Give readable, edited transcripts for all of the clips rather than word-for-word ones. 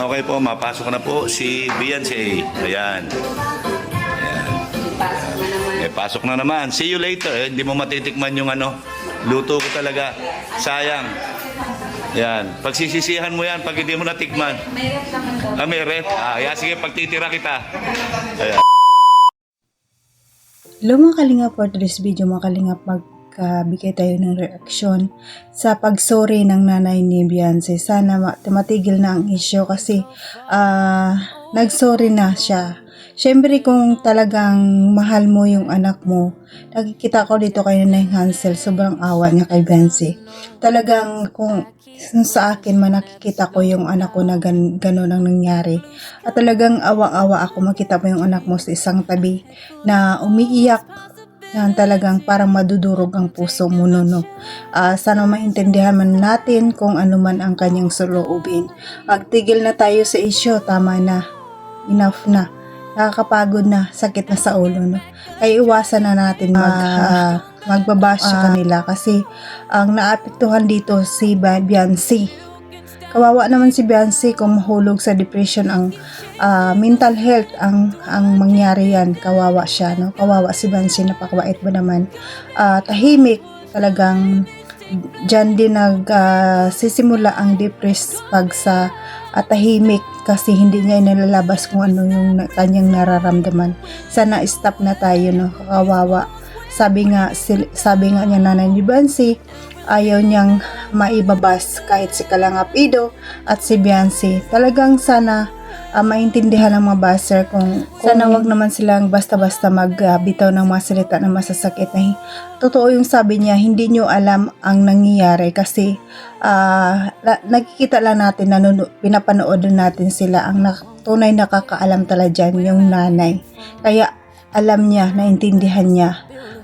Okay po, mapasok na po si Beyonce. Ayan. Ayan. Pasok na naman. See you later. Hindi mo matitikman yung luto ko talaga. Sayang. Yan. Pagsisisihan mo yan pag hindi mo natikman. May ref naman daw. May ref. Sige, pagtitira kita. Ayan. Hello mga kalingap, for today's video mga kalingap, magkabigay tayo ng reaksyon sa pag-sorry ng nanay ni Beyonce. Sana matigil na ang issue kasi nag-sorry na siya. Siyempre kung talagang mahal mo yung anak mo, nakikita ko dito kay Nanay Hansel, sobrang awa niya kay Beyonce. Talagang kung sa akin man nakikita ko yung anak ko na gano'n ang nangyari. At talagang awa-awa ako makita mo yung anak mo sa isang tabi na umiiyak na talagang parang madudurog ang puso mo no. Sana maintindihan man natin kung ano man ang kanyang saloobin. Magtigil na tayo sa issue, tama na. Enough na. Nakakapagod na, sakit na sa ulo, no? Ay iwasan na natin magbabash sa kanila kasi ang naapektuhan dito si Beyonce. Kawawa naman si Beyonce kung mahulog sa depression ang mental health ang mangyari yan. Kawawa siya, no? Kawawa si Beyonce, napakabait ba naman. Tahimik, talagang dyan din sisimula ang depressed pag sa tahimik kasi hindi niya inalalabas kung ano yung kanyang nararamdaman. Sana stop na tayo, no? Kawawa. Sabi nga niya nanay ni Beyonce, ayaw niyang maibabas kahit si Kalangap Ido at si Beyonce. Talagang sana maintindihan ng mga baser kung sana wag naman silang basta-basta magbitaw ng mga salita na masasakit na totoo yung sabi niya, hindi nyo alam ang nangyayari kasi nakikita lang natin na pinapanood natin sila ang tunay nakakaalam talaga dyan yung nanay, kaya alam niya, naintindihan niya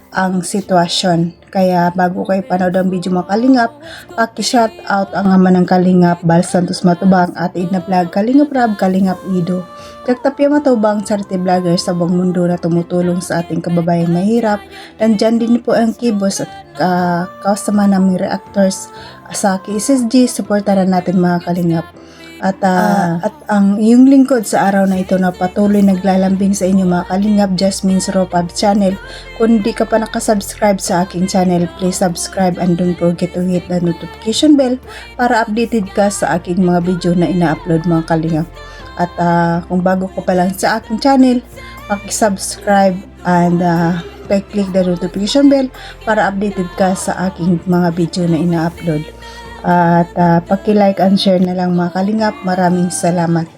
ang sitwasyon. Kaya bago kayo panood ang video mga kalingap, paki-shout out ang ama ng kalingap, Bal Santos Matubang at Edna Vlog, Kalingap Rab, Kalingap Ido, Tagtapya Matubang, charity vlogger sa buong mundo na tumutulong sa ating kababayang mahirap. Nandyan din po ang Kibos at kasama naming reactors sa KSSG. Supportaran natin mga kalingap. At ang iyong lingkod sa araw na ito na patuloy naglalambing sa inyo mga kalingap, Jasmine's Raw Pub channel. Kung di ka pa nakasubscribe sa aking channel, please subscribe and don't forget to hit the notification bell para updated ka sa aking mga video na ina-upload mga kalingap. At kung bago ka pa lang sa aking channel, paki-subscribe and click the notification bell para updated ka sa aking mga video na ina-upload. At paki-like and share na lang mga kalingap. Maraming salamat.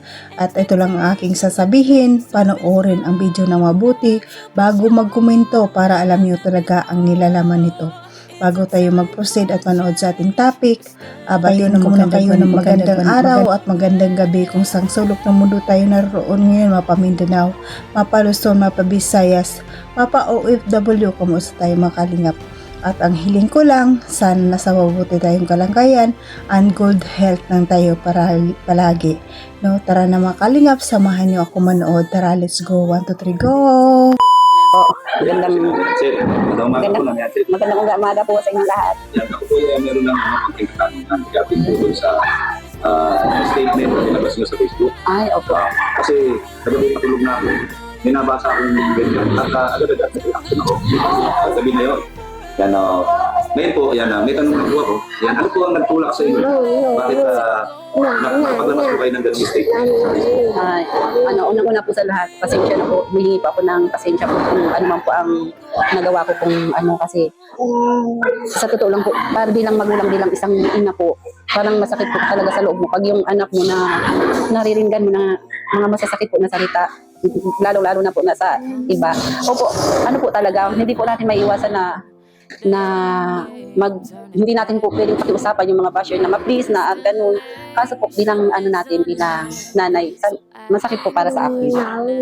At ito lang ang aking sasabihin, panoorin ang video na mabuti bago magkomento para alam nyo talaga ang nilalaman nito. Bago tayo mag-proceed at manood sa ating topic, batiyon ko muna kayo ng magandang araw at magandang gabi kung sang sulok ng mundo tayo naroon ngayon, mapa Mindanao, mapa Luzon, mapa Visayas, mapa OFW, kumusta tayo mga kalingap. At ang hiling ko lang, sana nasa mabuti tayong kalagayan and good health lang tayo palagi. No, tara na mga kalingap, samahan nyo ako manood. Tara, let's go. 1, 2, 3, go! Magandang umaga po sa inyong lahat. Yan, ako po ay meron lang mga pagkakatanungan galing po dun sa statement na nilabas nyo sa Facebook. Ay, opo. Kasi kagabi patulog na ako, binabasa akong ganyan at agad-agad nag-reaction ako. At sabi na yun. Yan, ngayon po, yan, may tanong na po ako. Yan, ano po ang nagtulak sa inyo? Bakit nakapaglabas po kayo ng ganyan statement? Ay, unang-una po sa lahat, pasensya na po. Humingi pa ako ng pasensya po kung ano man po ang nagawa ko kasi sa totoo lang po, para bilang magulang, bilang isang ina po, parang masakit po talaga sa loob mo. Pag yung anak mo na nariringgan mo na mga masasakit po na salita, lalo-lalo na po na sa iba. Opo, ano po talaga, hindi po natin maiiwasan na hindi natin po pwedeng pakiusapan yung mga basher na ma-please na at ganun. Kaso po bilang bilang nanay, masakit po para sa akin.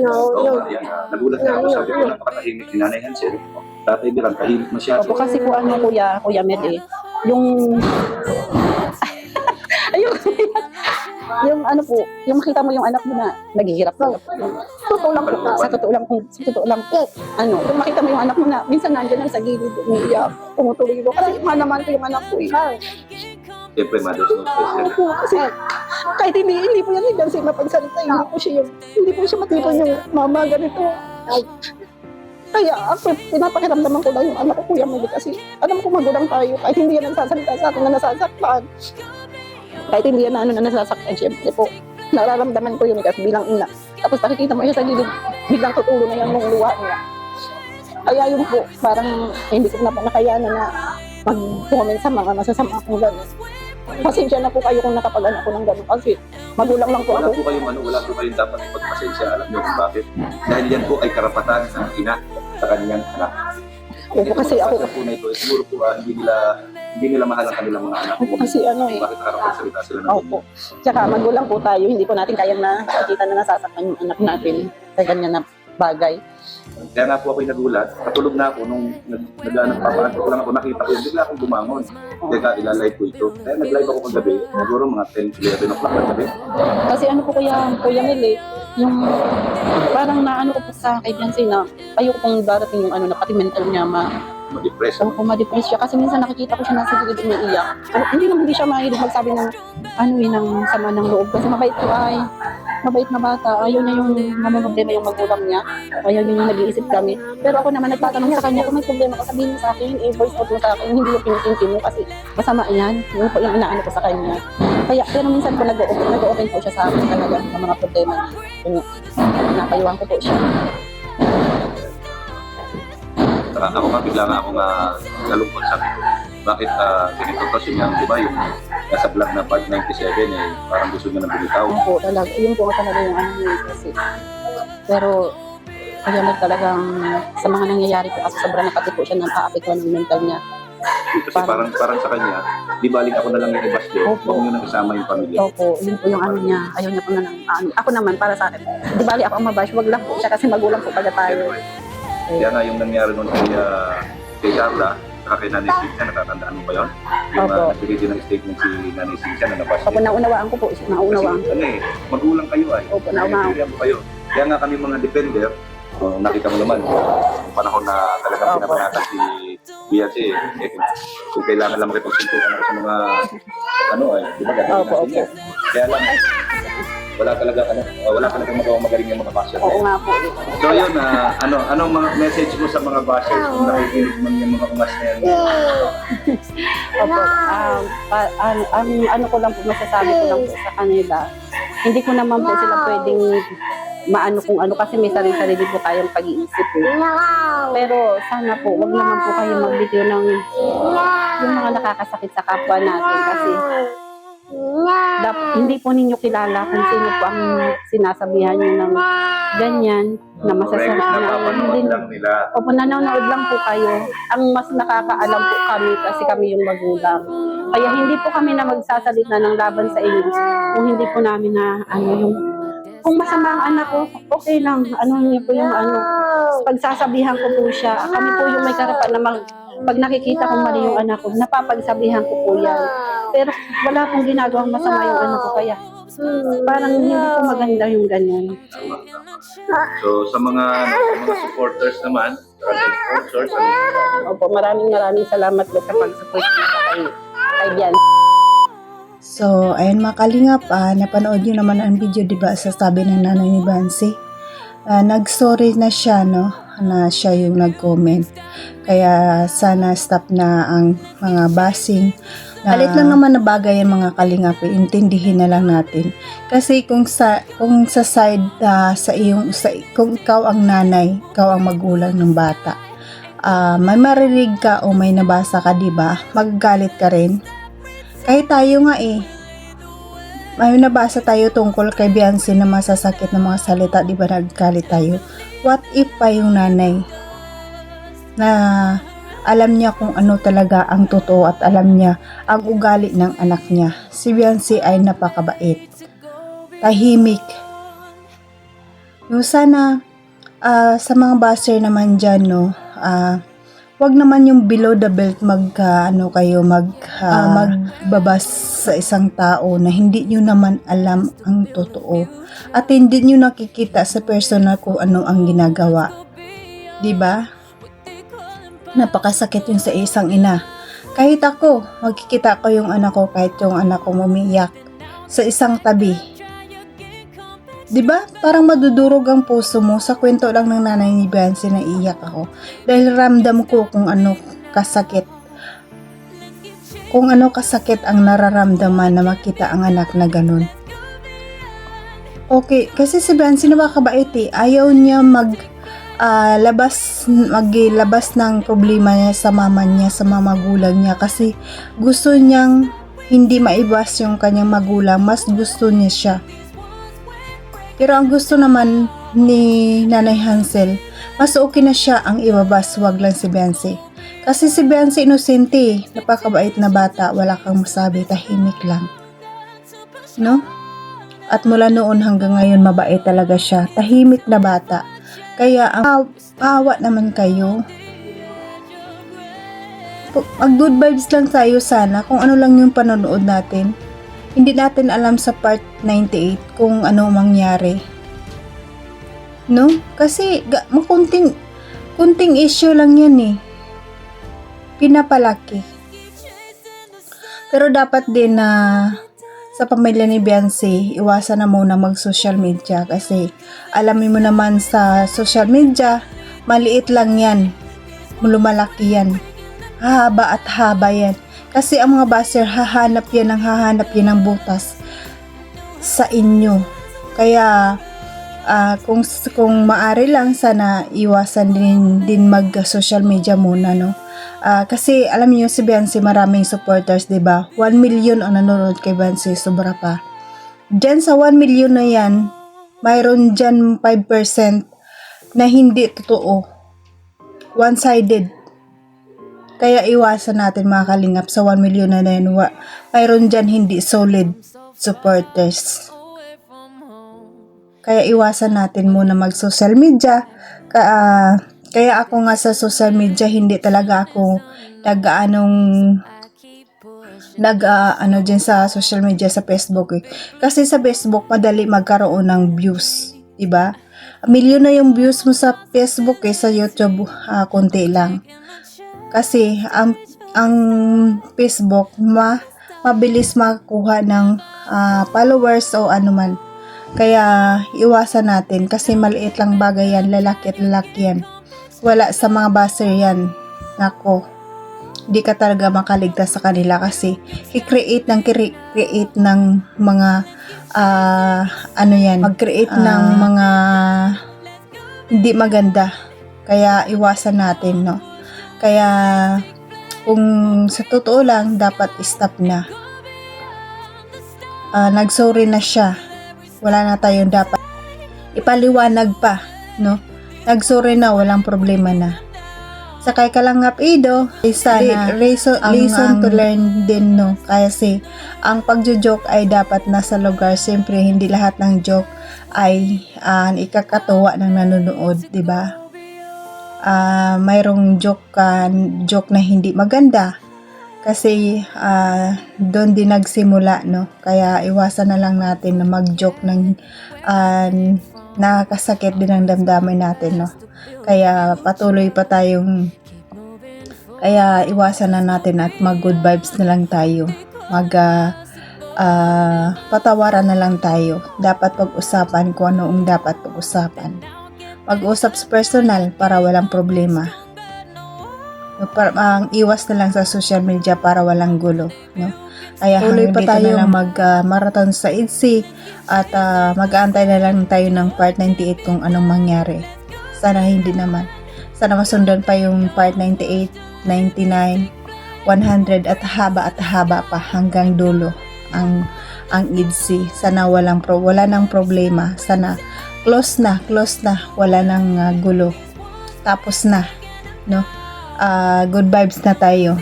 Oo, yan, nagulat na ako, sabi ko napakatahimik ni Nanay Hansel. Tatay bilang tahimik masyado. Opo, kasi po Kuya Med yung ayun, yung yung makita mo yung anak mo na naghihirap na. Totoo lang po, kung makita mo yung anak mo na minsan nandiyan lang sa gilid, umiiyak, tumutuloy ko. Kasi naman ko yung anak ko. Siyempre, mother's no choice yan. Opo, kasi kahit hindi po yan ni Biancy mapagsalita, hindi po siya matipon yung mama, ganito. Kaya ako, pinapakiramdaman ko lang yung anak ko, Kuya Mili, kasi alam ko magulang tayo, kahit hindi yan nagsasalita sa akin na nasasaktan. Kahit hindi yan na nasasaktan, siyempre po, nararamdaman ko yun kasi bilang ina. Tapos nakikita mo siya sa gilid, biglang tutulo na yan mong luha niya. Kaya yun po, parang hindi ko na po nakayanan na mag-comment sa mga masasama kong gano'n. Pasensya na po kayo kung nakapag-anak ko ng gano'n kasi magulang lang po Wala ako. po kayong dapat ipagpasensya. Alam niyo kung bakit? Dahil yan po ay karapatan ng ina sa kanyang anak. Opo, kasi ako, po na ito, siguro po hindi nila mahal ang kanilang mga anak. opo, kasi ano eh. Bakit nakakapagsalita sila ng Opo. Tsaka magulang po tayo, hindi po natin kayang nakakita na nasasaktan yung anak natin sa ganyan na bagay. Kaya nga po ako'y nagulat. Katulog na ako nung nag-anak papaanto ko lang ako, nakita ko yun. Bigla akong bumangon. Teka, ilalive ko ito. Kaya nag-live ako kagabi. Siguro mga 10, 11 o'clock kagabi. Kasi ano po Kuya Mel eh, yung parang naano ko po sa kay Biancy na ayoko pong darating yung ano na pati mental niya Ma-depress. ma-depress siya. Kasi minsan nakikita ko siya nasa gilid umiiyak. Hindi siya mahilig magsabi ng ng sama ng loob. Kasi mabait na bata. Ayaw niya yung problema yung magulang niya. Ayaw niya yung nag-iisip kami. Pero ako naman nagtatanong sa kanya kung may problema ka, sabihin mo sa akin, voice out mo sa akin, hindi yung pinitinti mo kasi masama yan. Yung po yung inaano ko sa kanya. Kaya, pero minsan po nag-open po siya sa akin talaga ng mga problema niya. Napayuhan ko po siya. Saka ako nga, bigla nga ako nalungkot sa akin. Bakit ganito kasi niya, di ba, yung nasa vlog na part 97 eh, parang gusto niya nang bumitaw. Opo, talaga. Yun po talaga yung ano niya kasi. Pero, kaya talagang sa mga nangyayari po kasi sobrang nakati po siya ng aapektuhan ng mental niya. Kasi parang sa kanya, di balik ako na lang yung ibasyo, Opo. huwag nyo nang isama yung pamilya. Opo, yun po yung ano niya. Ayaw niya po na ako naman, para sa akin. Di bali ako ang mabash, wag lang po siya kasi magulang po pala tayo. Kaya nga yung nangyari nun kay Carla, saka kay Nanay Cynthia, natatandaan mo ba yun? Yung Opo. nagbigay din ng statement si Nanay Cynthia na nabas Opo, naunawaan ko po. Naunawaan ko. Ano eh, magulang kayo ay. Opo, naunawaan. Kaya po kayo. Kaya nga kami mga defender, nakita mo naman, yung panahon na talagang Opo. pinapanatan si Biancy, kung kailangan lang makipagsuntukan ako sa mga, di ba, gagawin Opo, natin yan. Kaya lang, wala talaga magawang magaling yung mga basher. Oo nga po. So yun, anong mga message mo sa mga bashers kung nakikinig man yung mga umas na yan? Opo. Ang ano ko lang po, masasabi ko lang po sa kanila, hindi ko naman po sila pwedeng maano kung ano kasi may sarili-sarili po tayong pag-iisip eh. Pero sana po, wag naman po kayo magbigay ng yung mga nakakasakit sa kapwa natin kasi hindi po ninyo kilala kung sino po ang sinasabihan nyo ng ganyan na Correct, masasabi napapanood lang nila. Opo, nanonood lang po kayo. Ang mas nakakaalam po kami kasi kami yung magulang. Kaya hindi po kami na magsasalita ng laban sa inyo kung hindi po namin na kung masama ang anak ko, okay lang. Niyo po yung pagsasabihan ko po siya. Kami po yung may karapat na pag nakikita kong mali yung anak ko, napapagsabihan ko po yan. Pero wala pong ginagawang masama yung anak ko, kaya parang hindi po maganda yung ganyan. So sa mga supporters naman, sponsors, Opo, maraming salamat po sa pag-support niyo kay Bian. So, ayun mga kalingap, napanood nyo naman ang video, diba, sa sabi ng nanay ni Biancy. Nag-sorry na siya, no, na siya yung nag-comment. Kaya sana stop na ang mga basing. Alit lang naman na bagay yung mga kalingap, intindihin na lang natin. Kasi kung sa side kung ikaw ang nanay, ikaw ang magulang ng bata, may marinig ka o may nabasa ka, diba, magagalit ka rin. Kahit tayo nga may nabasa tayo tungkol kay Biancy na masasakit na mga salita, di ba, naggalit tayo. What if pa yung nanay na alam niya kung ano talaga ang totoo at alam niya ang ugali ng anak niya. Si Biancy ay napakabait, tahimik. Yung sana sa mga baser naman dyan, no, wag naman yung below the belt magbabas sa isang tao na hindi nyo naman alam ang totoo at hindi nyo nakikita sa personal kung ano ang ginagawa. Diba? Napakasakit yun sa isang ina. Kahit ako, magkikita ko yung anak ko kahit yung anak ko umiiyak sa isang tabi. 'Di ba? Parang madudurog ang puso mo sa kwento lang ng nanay ni Beyonce na iiyak ako. Dahil ramdam ko kung ano kasakit. Kung ano kasakit ang nararamdaman na makita ang anak na ganun. Okay, kasi si Beyonce napakabait eh. Ayaw niya maglabas ng problema niya sa mama niya, sa mga magulang niya kasi gusto niyang hindi maibas yung kanyang magulang, mas gusto niya siya. Pero ang gusto naman ni Nanay Hansel, mas okay na siya ang ibabas, wag lang si Beyonce. Kasi si Beyonce inosente, napakabait na bata, wala kang masabi, tahimik lang. No? At mula noon hanggang ngayon mabait talaga siya, tahimik na bata. Kaya ang awa naman kayo. Mag good vibes lang tayo sana kung ano lang yung panonood natin. Hindi natin alam sa part 98 kung ano mangyari. No? Kasi kunting issue lang yan eh. Pinapalaki. Pero dapat din na sa pamilya ni Beyonce, iwasan na muna mag-social media kasi alamin mo naman sa social media, maliit lang yan. Lumalaki yan. Haba at haba yan. Kasi ang mga baser, hahanap yan ng butas sa inyo. Kaya, kung maaari lang, sana iwasan din mag-social media muna, no? Kasi alam niyo si Beyonce maraming supporters, 'di ba? 1 million ang nanonood kay Beyonce, sobra pa. Diyan sa 1 million na 'yan, mayroon diyan 5% na hindi totoo. One-sided. Kaya iwasan natin mga kalingap sa 1 million na 'yan. Mayroon diyan hindi solid supporters. Kaya iwasan natin muna mag-social media. Kaya ako nga sa social media, hindi talaga ako dyan sa social media sa Facebook eh. Kasi sa Facebook, madali magkaroon ng views. Diba? Milyon na yung views mo sa Facebook eh, sa YouTube, konti lang. Kasi ang Facebook, mabilis makakuha ng followers o anuman. Kaya iwasan natin kasi maliit lang bagay yan, lalaki at lalaki yan. Wala sa mga baser yan. Nako, di ka talaga makaligtas sa kanila kasi i-create ng mga mag-create ng mga hindi maganda. Kaya iwasan natin, no? Kaya kung sa totoo lang, dapat stop na. Nagsorry na siya. Wala na tayong dapat ipaliwanag pa, no? Nagsorry na, walang problema na. Sa kay Kalangap Ido, sana reason to learn din, no? Kasi ang pagjo-joke ay dapat nasa lugar. Siyempre, hindi lahat ng joke ay ikakatuwa ng nanonood, di ba? Mayroong joke na hindi maganda. Kasi doon din nagsimula, no? Kaya iwasan na lang natin na mag-joke ng nakakasakit din ang damdamin natin, no? Kaya patuloy pa tayong iwasan na natin at mag-good vibes na lang tayo. Patawaran na lang tayo. Dapat pag-usapan kung ano ang dapat pag-usapan. Mag-usap sa personal para walang problema. Ang iwas na lang sa social media para walang gulo, no? Kaya tuloy pa tayo na mag-marathon sa IDC at mag-aantay na lang tayo ng part 98 kung anong mangyari. Sana hindi naman. Sana masundan pa yung part 98, 99, 100 at haba pa hanggang dulo ang IDC. Sana wala nang problema. Sana close na, wala nang gulo. Tapos na, no? Good vibes na tayo.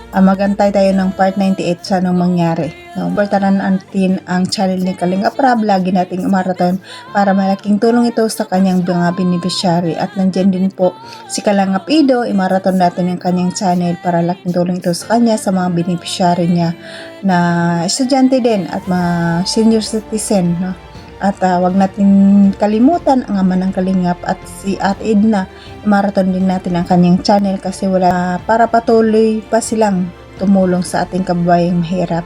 Magantay tayo ng part 98 sa anong mangyari. No? Supportahan natin ang channel ni Kalingap Rab. Lagi nating marathon para malaking tulong ito sa kanyang mga beneficiary. At nandyan din po si Kalangap Ido. I-marathon natin ang kanyang channel para laking tulong ito sa kanya sa mga beneficiary niya na estudyante din at mga senior citizen. No? At wag natin kalimutan ang ama ng Kalingap at si Ate Edna. Marathon din natin ang kanyang channel kasi wala para patuloy pa silang tumulong sa ating kababayang mahirap.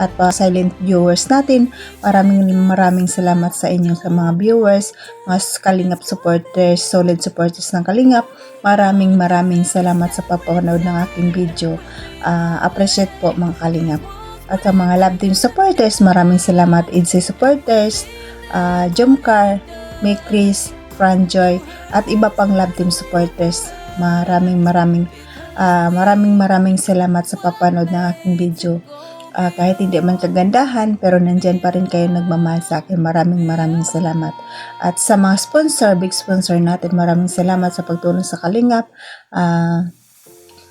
At silent viewers natin, maraming salamat sa inyo sa mga viewers, mga Kalingap supporters, solid supporters ng Kalingap. Maraming salamat sa papanood ng aking video. Appreciate po mga Kalingap. At sa mga Love Team supporters, maraming salamat. IDC supporters, Jomcar, May Chris, Franjoy, at iba pang Love Team supporters. Maraming salamat sa papanood ng aking video. Kahit hindi man kagandahan, pero nandyan pa rin kayo nagmamahal sa akin. Maraming salamat. At sa mga sponsor, big sponsor natin, maraming salamat sa pagtulong sa Kalingap.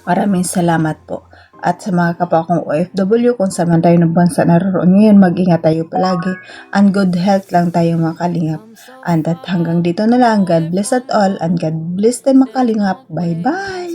Maraming salamat po. At sa mga kapwa kong OFW, kung saan man tayo ng bansa naroon ngayon, mag-ingat tayo palagi. And good health lang tayo mga Kalingap. And at hanggang dito na lang, God bless at all, and God bless tayo mga Kalingap. Bye-bye!